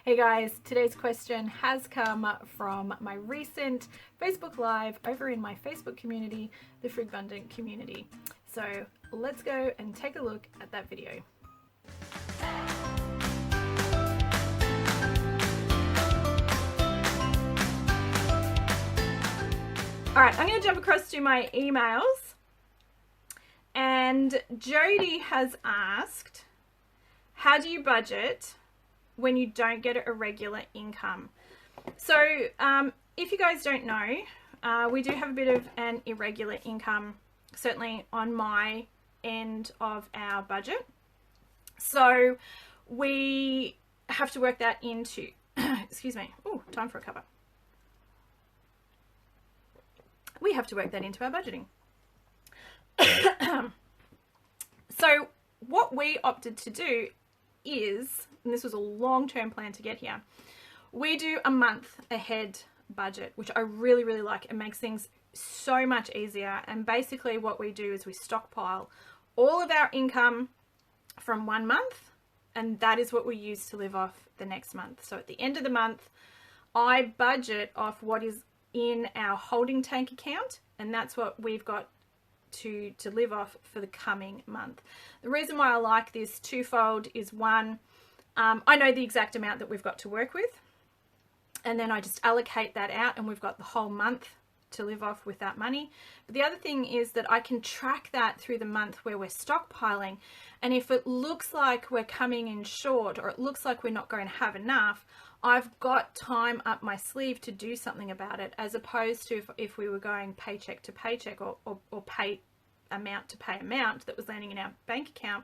Hey guys, today's question has come from my recent Facebook Live over in my Facebook community, the Frugbundant community. So let's go and take a look at that video. All right, I'm going to jump across to my emails. And Jody has asked, how do you budget when you don't get a regular income? So if you guys don't know, we do have a bit of an irregular income, certainly on my end of our budget. So we have to work that into, excuse me, oh, time for a cuppa. We have to work that into our budgeting. So what we opted to do is, and this was a long-term plan to get here, we do a month ahead budget, which I really, really like. It makes things so much easier. And basically what we do is we stockpile all of our income from one month, and that is what we use to live off the next month. So at the end of the month, I budget off what is in our holding tank account, and that's what we've got to live off for the coming month. The reason why I like this twofold is one, I know the exact amount that we've got to work with, and then I just allocate that out and we've got the whole month to live off with that money. But the other thing is that I can track that through the month where we're stockpiling, and if it looks like we're coming in short or it looks like we're not going to have enough, I've got time up my sleeve to do something about it, as opposed to if we were going paycheck to paycheck or pay amount to pay amount that was landing in our bank account.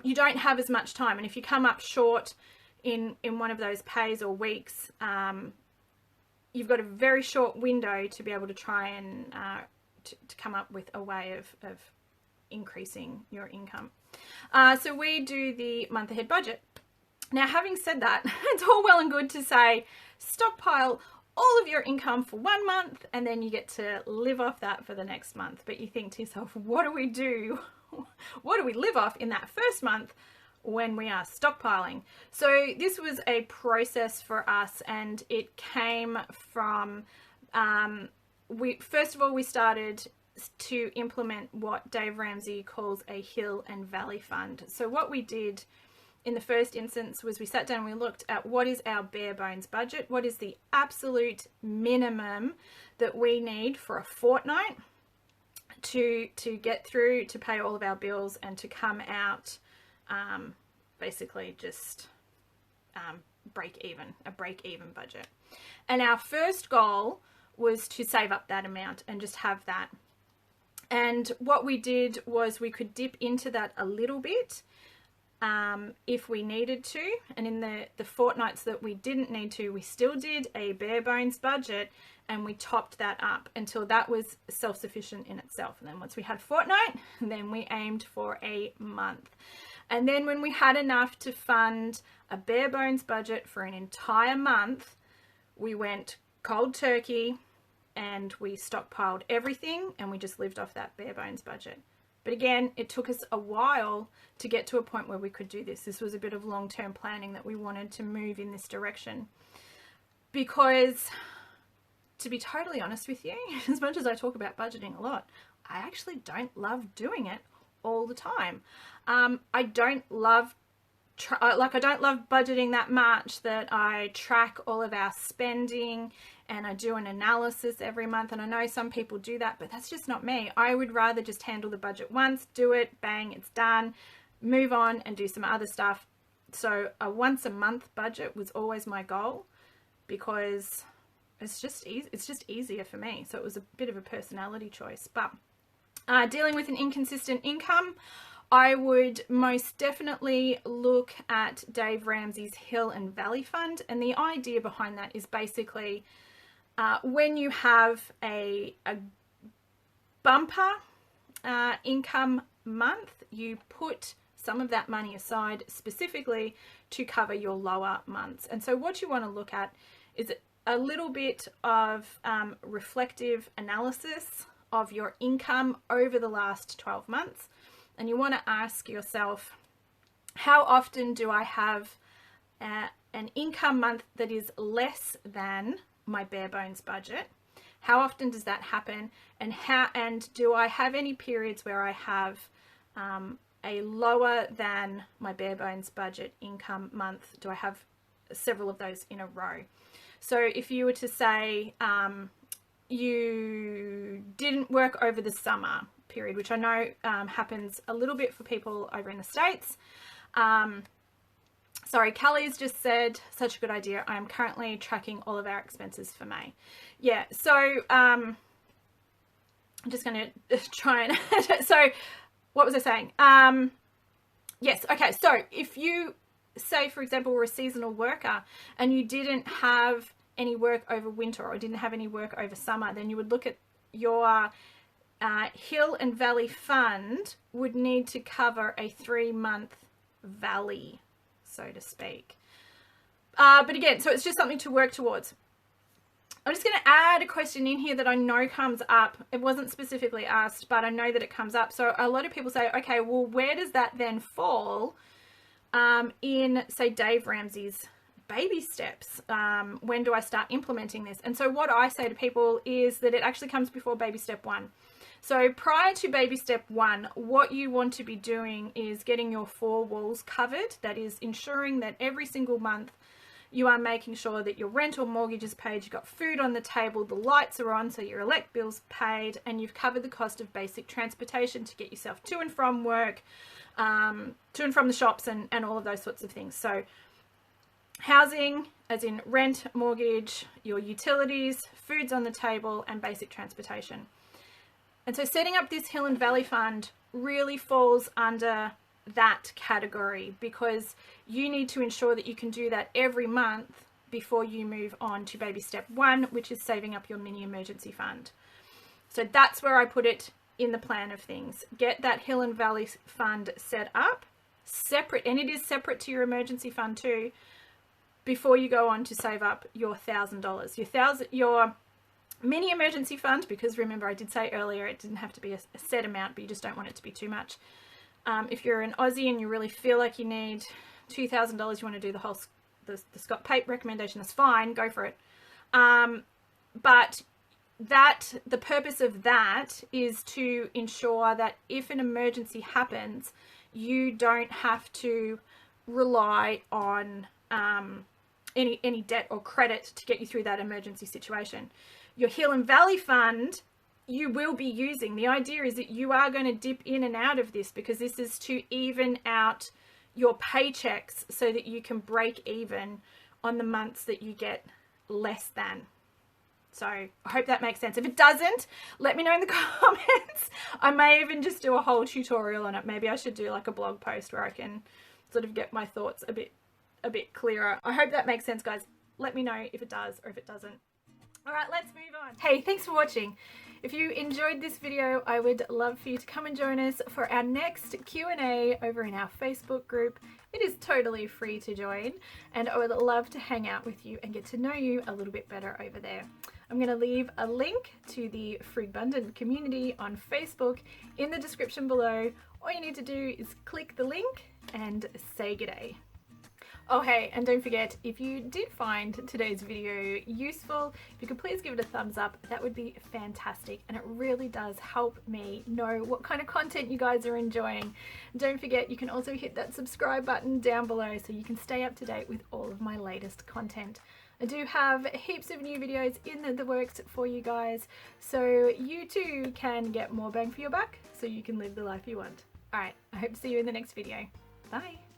You don't have as much time, and if you come up short in one of those pays or weeks, you've got a very short window to be able to try and to come up with a way of increasing your income. So we do the month ahead budget. Now, having said that, it's all well and good to say stockpile all of your income for 1 month and then you get to live off that for the next month. But you think to yourself, what do we do? What do we live off in that first month when we are stockpiling? So this was a process for us, and it came from, first of all, we started to implement what Dave Ramsey calls a hill and valley fund. So what we did in the first instance was we sat down and we looked at what is our bare bones budget, what is the absolute minimum that we need for a fortnight to get through, to pay all of our bills and to come out basically just break even, a break even budget. And our first goal was to save up that amount and just have that. And what we did was we could dip into that a little bit if we needed to, and in the fortnights that we didn't need to, we still did a bare bones budget and we topped that up until that was self-sufficient in itself. And then once we had a fortnight, then we aimed for a month. And then when we had enough to fund a bare bones budget for an entire month, we went cold turkey and we stockpiled everything and we just lived off that bare bones budget. But again, it took us a while to get to a point where we could do this. This was a bit of long-term planning that we wanted to move in this direction. Because, to be totally honest with you, as much as I talk about budgeting a lot, I actually don't love doing it all the time. I don't love budgeting that much that I track all of our spending and I do an analysis every month. And I know some people do that, but that's just not me. I would rather just handle the budget once, do it, bang, it's done, move on and do some other stuff. So a once a month budget was always my goal because it's just easy. It's just easier for me. So it was a bit of a personality choice. But dealing with an inconsistent income, I would most definitely look at Dave Ramsey's Hill and Valley Fund. And the idea behind that is basically when you have a bumper income month, you put some of that money aside specifically to cover your lower months. And so what you want to look at is a little bit of reflective analysis of your income over the last 12 months. And you want to ask yourself, how often do I have an income month that is less than my bare bones budget? How often does that happen? And do I have any periods where I have a lower than my bare bones budget income month? Do I have several of those in a row? So if you were to say you didn't work over the summer period, which I know happens a little bit for people over in the States. Sorry, Kelly's just said, such a good idea. I am currently tracking all of our expenses for May. Yeah, so I'm just going to try and... So what was I saying? Yes, okay, so if you say, for example, were a seasonal worker and you didn't have any work over winter or didn't have any work over summer, then you would look at your Hill and Valley fund would need to cover a 3-month valley, so to speak. But again, so it's just something to work towards. I'm just going to add a question in here that I know comes up. It wasn't specifically asked, but I know that it comes up. So a lot of people say, okay, well, where does that then fall in, say, Dave Ramsey's baby steps? When do I start implementing this? And so what I say to people is that it actually comes before baby step 1. So prior to baby step 1, what you want to be doing is getting your 4 walls covered. That is ensuring that every single month you are making sure that your rent or mortgage is paid, you've got food on the table, the lights are on, so your elect bill's paid, and you've covered the cost of basic transportation to get yourself to and from work, to and from the shops, and all of those sorts of things. So housing, as in rent, mortgage, your utilities, food's on the table, and basic transportation. And so setting up this Hill and Valley fund really falls under that category, because you need to ensure that you can do that every month before you move on to baby step 1, which is saving up your mini emergency fund. So that's where I put it in the plan of things. Get that Hill and Valley fund set up separate, and it is separate to your emergency fund too, before you go on to save up your $1,000. Your mini emergency fund, because remember I did say earlier it didn't have to be a set amount, but you just don't want it to be too much. If you're an Aussie and you really feel like you need $2,000, you want to do the whole the Scott Pape recommendation, that's fine, go for it. But the purpose of that is to ensure that if an emergency happens, you don't have to rely on any debt or credit to get you through that emergency situation. Your Hill and Valley fund, you will be using. The idea is that you are going to dip in and out of this, because this is to even out your paychecks so that you can break even on the months that you get less than. So I hope that makes sense. If it doesn't, let me know in the comments. I may even just do a whole tutorial on it. Maybe I should do like a blog post where I can sort of get my thoughts a bit clearer. I hope that makes sense, guys. Let me know if it does or if it doesn't. All right, let's move on. Hey, thanks for watching. If you enjoyed this video, I would love for you to come and join us for our next Q&A over in our Facebook group. It is totally free to join, and I would love to hang out with you and get to know you a little bit better over there. I'm going to leave a link to the Frigbundant community on Facebook in the description below. All you need to do is click the link and say g'day. Oh hey, and don't forget, if you did find today's video useful, if you could please give it a thumbs up, that would be fantastic, and it really does help me know what kind of content you guys are enjoying. Don't forget, you can also hit that subscribe button down below so you can stay up to date with all of my latest content. I do have heaps of new videos in the works for you guys, so you too can get more bang for your buck, so you can live the life you want. Alright, I hope to see you in the next video. Bye!